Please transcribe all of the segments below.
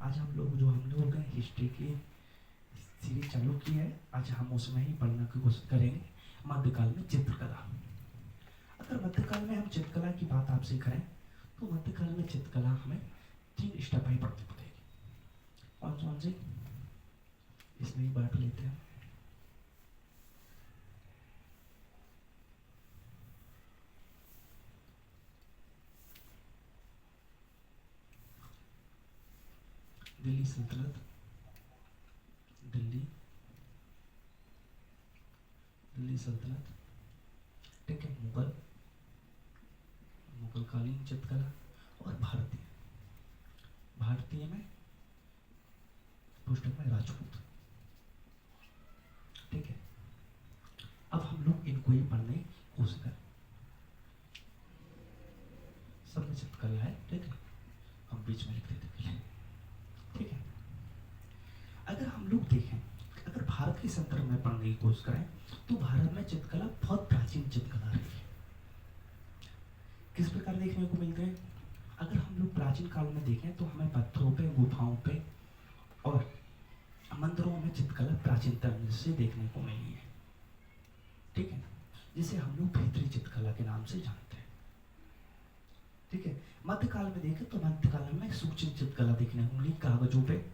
आज हम लोग हिस्ट्री की सीरीज चालू की है। आज हम उसमें ही पढ़ने की कोशिश करेंगे मध्यकाल में चित्रकला। अगर मध्यकाल में हम चित्रकला की बात आपसे करें तो मध्यकाल में चित्रकला हमें 3 स्टेप ही पढ़नी पड़ेगी। कौन से इसमें ही बांट लेते हैं। दिल्ली सल्तनत, दिल्ली सल्तनत, ठीक है, मुगलकालीन चित्रकला और भारतीय में पुस्तक में राजपूत, ठीक है। अब हम लोग इनको ही पढ़ने की कोशिश करें। सब में चित्रकला है, ठीक है, हम बीच में लिख देते हैं, ठीक है। अगर हम लोग देखें, अगर भारत के संदर्भ में पढ़ने की कोशिश करें तो भारत में चित्रकला बहुत प्राचीन चित्रकला रही है। किस प्रकार देखने को मिलते हैं? अगर हम लोग प्राचीन काल में देखें तो हमें पत्थरों पे, गुफाओं पे और मंदिरों में चित्रकला प्राचीन तरह से देखने को मिली है, ठीक है, जिसे हम लोग भीतरी चित्रकला के नाम से जानते हैं, ठीक है। मध्यकाल में देखें तो मध्यकाल में सूक्ष्म चित्रकला देखने को मिली कागजों पे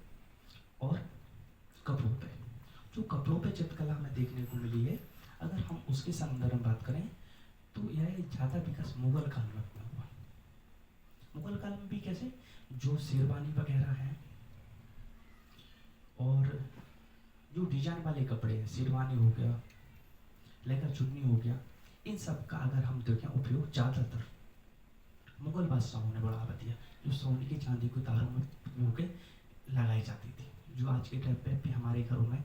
और कपड़ों पे। जो कपड़ों पे चित्रकला हमें देखने को मिली है, अगर हम उसके संदर्भ में बात करें तो यह ज़्यादा विकास मुगल काल में हुआ। मुगल काल में भी कैसे, जो शेरवानी वगैरह हैं और जो डिजाइन वाले कपड़े हैं, शेरवानी हो गया, लेकर चुन्नी हो गया, इन सब का अगर हम देखें उपयोग ज़्यादातर मुगल बादशाहों ने बढ़ावा दिया। जो सोने की चांदी को तारों में पिरो के लगाई जाती थी, जो आज के टाइम पे हमारे घरों में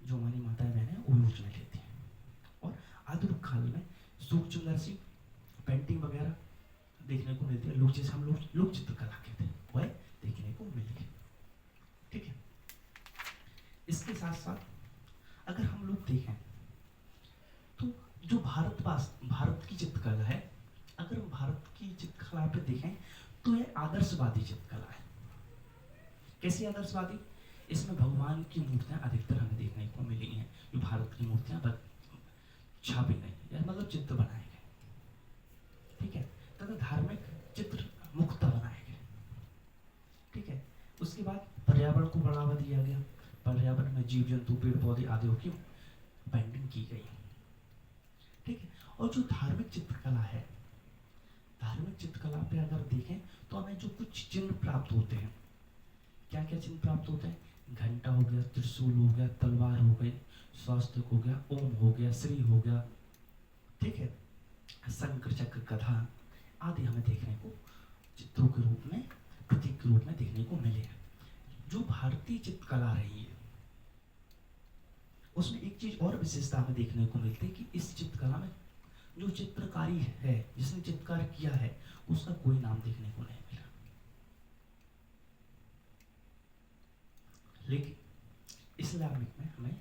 जो हमारी माताएं बहनें वो यूज में लेती हैं। और आधुनिक काल में सूक्ष्मदर्शी पेंटिंग वगैरह देखने को मिलती है। लोग जैसे हम लोग चित्रकला कहते हैं वह देखने को मिलती है, ठीक है। इसके साथ साथ अगर हम लोग देखें तो जो भारत की चित्रकला है, अगर हम भारत की चित्रकला पे देखें तो यह आदर्शवादी चित्रकला है। कैसी आदर्शवादी? इसमें भगवान की मूर्तियां अधिकतर हमें देखने को मिली हैं। जो भारत की मूर्तियां छापी गई या मतलब चित्र बनाए गए, ठीक है, तथा धार्मिक चित्र मुख्यतः बनाए गए, ठीक है। उसके बाद पर्यावरण को बढ़ावा दिया गया। पर्यावरण में जीव जंतु, पेड़ पौधे आदि की पेंटिंग की गई, ठीक है। और जो धार्मिक चित्रकला है, धार्मिक चित्रकला पे अगर देखें तो हमें जो कुछ चिन्ह प्राप्त होते हैं, क्या क्या चिन्ह प्राप्त होते हैं? घंटा हो गया, त्रिशूल हो गया, तलवार हो गई, स्वास्तिक हो गया, ओम हो गया, श्री हो गया, ठीक है, शंकर चक्र, गधा आदि हमें देखने को चित्रों के रूप में, प्रतीक के रूप में देखने को मिले हैं। जो भारतीय चित्रकला रही है उसमें एक चीज और विशेषता हमें देखने को मिलती है कि इस चित्रकला में जो चित्रकारी है, जिसने चित्रकार किया है, उसका कोई नाम देखने को नहीं मिला। लेकिन इस्लामिक में हमें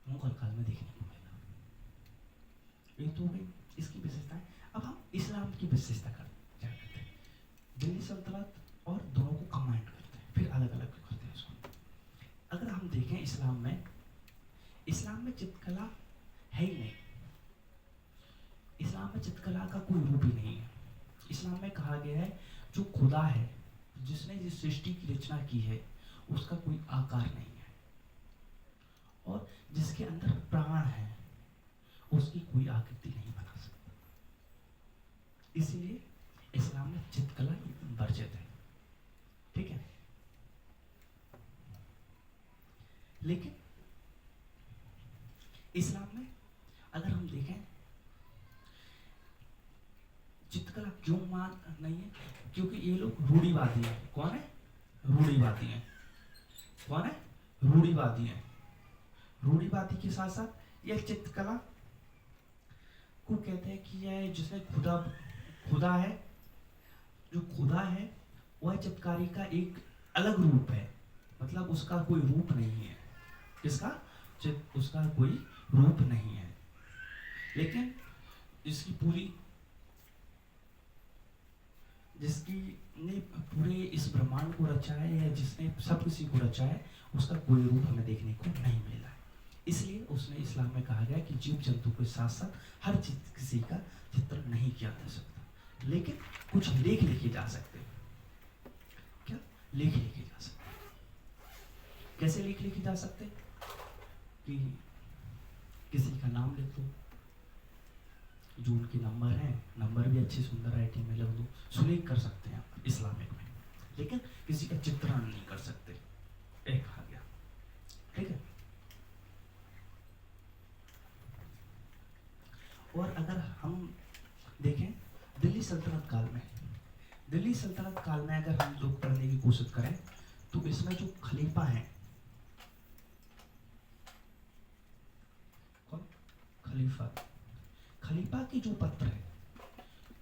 मुगल काल में देखने को मिला। ये तो गई इसकी विशेषताएं। अब हम इस्लाम की विशेषता क्या करते हैं? दिल्ली सल्तनत और दोनों को कंबाइन करते हैं, फिर अलग अलग करते हैं इसको। अगर हम देखें इस्लाम में चित्रकला है ही नहीं। इस्लाम में चित्रकला का कोई रूप ही नहीं है। इस्लाम में कहा गया है जो खुदा है, जिसने जिस सृष्टि की रचना की है, उसका कोई आकार नहीं है, और जिसके अंदर प्राण है उसकी कोई आकृति नहीं बना सकता। इसीलिए इस्लाम में चित्रकला वर्जित है, ठीक है। लेकिन इस्लाम में अगर हम देखें चित्रकला क्यों मान नहीं है? क्योंकि ये लोग रूढ़िवादी हैं। कौन है? रूढ़िवादी हैं। कौन है? रूढ़िवादी हैं। रूढ़िवादी के साथ साथ यह चित्रकला को कहते हैं कि यह जिसने खुदा है, जो खुदा है वह चित्रकारी का एक अलग रूप है, मतलब उसका कोई रूप नहीं है। किसका? उसका कोई रूप नहीं है, लेकिन जिसकी ने पूरे इस ब्रह्मांड को रचा है या जिसने सब किसी को रचा है, उसका कोई रूप हमें देखने को नहीं मिला है। इसलिए उसने इस्लाम में कहा गया कि जीव जंतु के साथ साथ हर चीज किसी का चित्र नहीं किया जा सकता, लेकिन कुछ लेख लिखे जा सकते हैं। क्या लेख लिखे जा सकते? कैसे लेख लिखे जा सकते? कि किसी का नाम लिख दो, जो उनके नंबर हैं, नंबर भी अच्छी सुंदर राइटिंग में लिख दो, सुलेख कर सकते हैं आप इस्लामिक में, लेकिन किसी का चित्रण नहीं कर सकते। एक आ गया, ठीक है। और अगर हम देखें दिल्ली सल्तनत काल में, दिल्ली सल्तनत काल में अगर हम लोग पढ़ने की कोशिश करें तो इसमें जो खलीफा हैं, कौन? खलीफा, खलीफा की जो पत्र है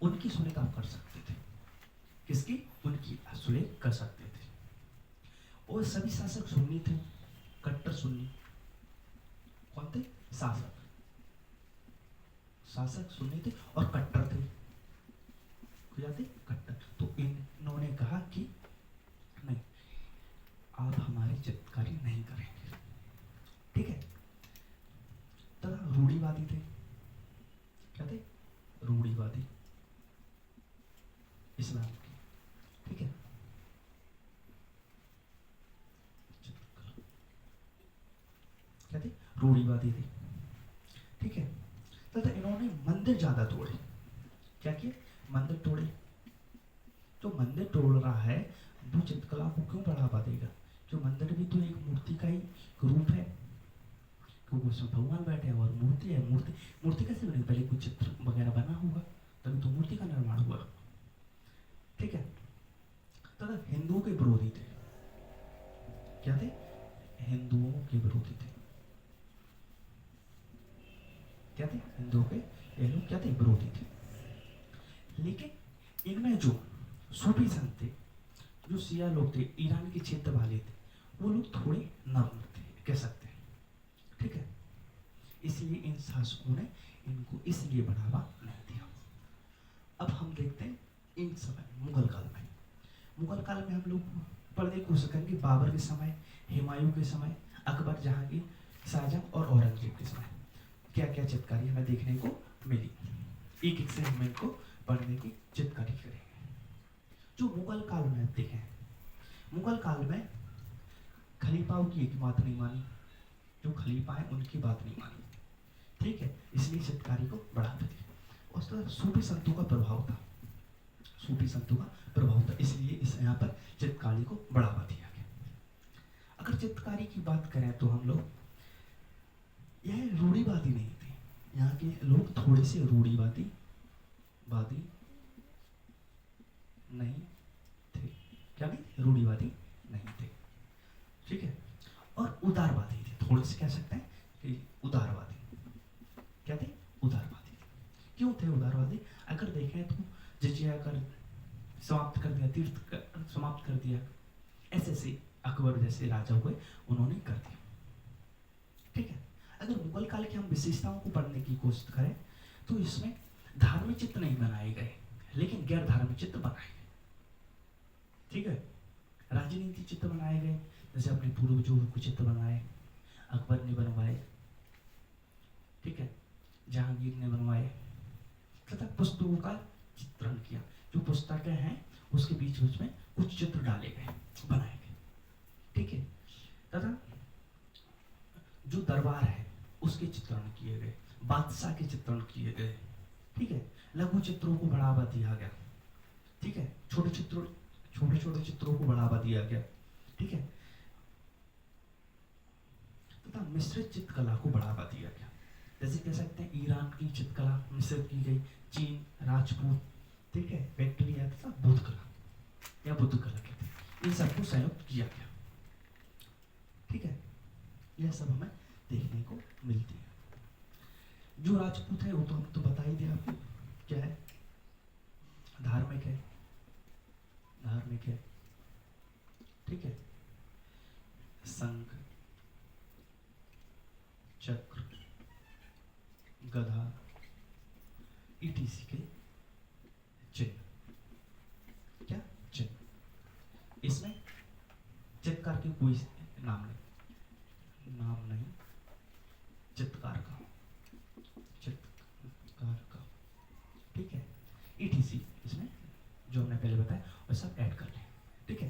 उनकी सुलेख आप कर सकते थे। किसकी? उनकी सुलेख कर सकते थे। और सभी शासक सुन्नी थे, कट्टर सुन्नी। कौन थे? शासक, शासक सुन्नी थे और कट्टर थे। थे कट्टर। तो इन्होंने कहा कि नहीं, आप हमारी चित्रकारी नहीं करेंगे, ठीक है। तथा रूढ़िवादी थे। क्या थे? रूढ़िवादी इस्लाम के, ठीक है। क्या थे? रूढ़िवादी थे, ठीक है। तथा इन्होंने मंदिर ज्यादा तोड़े। क्या किए? मंदिर तोड़े। जो मंदिर तोड़ रहा है वो चित्रकला को क्यों बढ़ावा देगा? जो मंदिर भी तो एक मूर्ति का ही रूप है, क्योंकि उसमें भगवान बैठे हैं और मूर्ति है। मूर्ति कैसे बनी? पहले कुछ चित्र वगैरह बना होगा तभी तो मूर्ति का निर्माण हुआ, ठीक है। तथा हिंदुओं के विरोधी थे। क्या थे? हिंदुओं के विरोधी थे। क्या थे? हिंदुओं के, ये लोग क्या थे? विरोधी थे। लेकिन इनमें जो सूफी संत थे, जो शिया लोग थे, ईरान के क्षेत्र वाले थे, वो लोग थोड़े नर्म थे, कह सकते हैं, ठीक है। इसलिए इन शासकों ने इनको इसलिए बढ़ावा नहीं दिया। अब हम देखते हैं इन समय मुगल काल में। मुगल काल में हम लोग पढ़ने की कोशिश करेंगे बाबर के समय, हुमायूं के समय, अकबर, जहांगीर, शाहजहां और औरंगजेब के समय क्या क्या चित्रकारी हमें देखने को मिली। एक एक से हम इनको पढ़ने की चित्रकारी करेंगे। जो मुगल काल में देखें, मुगल काल में खलीफाओं की एक बात नहीं मानी, जो खलीफा है उनकी बात नहीं मानी, ठीक है। इसलिए चित्रकारी को बढ़ावा दिया। उस तरह सूफी संतों का प्रभाव था, सूफी संतों का प्रभाव था, इसलिए इस यहाँ पर चित्रकारी को बढ़ावा दिया गया। अगर चित्रकारी की बात करें तो हम लोग, यह रूढ़िवादी नहीं थे, यहाँ के लोग थोड़े से रूढ़िवादी नहीं थे। क्या नहीं? रूढ़िवादी नहीं थे, ठीक है। और उदारवादी थे, थोड़े से कह सकते हैं कि उदारवादी। क्या थे? उदारवादी। क्यों थे उदारवादी? अगर देखें तो जजिया कर समाप्त कर दिया, तीर्थ समाप्त कर दिया, ऐसे अकबर जैसे राजा हुए उन्होंने कर दिया, ठीक है। अगर मुगल काल की हम विशेषताओं को पढ़ने की कोशिश करें तो इसमें धार्मिक चित्र नहीं बनाए गए, लेकिन गैर धार्मिक चित्र बनाए गए, ठीक है। राजनीति चित्र बनाए गए, जैसे अपने पूर्वजों के चित्र बनाए, अकबर ने बनवाए, ठीक है, जहांगीर ने बनवाए, तथा पुस्तकों का चित्रण किया। जो पुस्तकें हैं उसके बीच में कुछ चित्र डाले गए, बनाए गए, ठीक है। तथा जो दरबार है उसके चित्रण किए गए, बादशाह के चित्रण किए गए, ठीक है। लघु चित्रों को बढ़ावा दिया गया, ठीक है। छोटे छोटे चित्रों को बढ़ावा दिया गया, ठीक है। तथा मिश्रित चित्रकला को बढ़ावा दिया गया। जैसे कह सकते हैं ईरान की चित्रकला मिश्रित की गई, चीन, राजपूत, ठीक है, बैक्टीरिया तथा बुद्ध कला या बुद्ध कला कहते हैं, इन सबको संयुक्त किया गया, ठीक है। यह सब हमें देखने को मिलती है। जो राजपूत है वो तो हम तो बता ही दिया आपको, क्या है? धार्मिक है, धार्मिक है, ठीक है। संघ, चक्र, गधा, ईटीसी के चिन्ह, क्या चिन्ह, संगीतकार की कोई नाम नहीं, चित्रकार का, ठीक है, ETC इसमें जो हमने पहले बताया वो सब ऐड कर लें, ठीक है।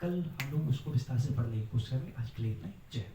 कल हम लोग उसको विस्तार से पढ़ने की कोशिश करेंगे। आज के लिए इतना ही। जय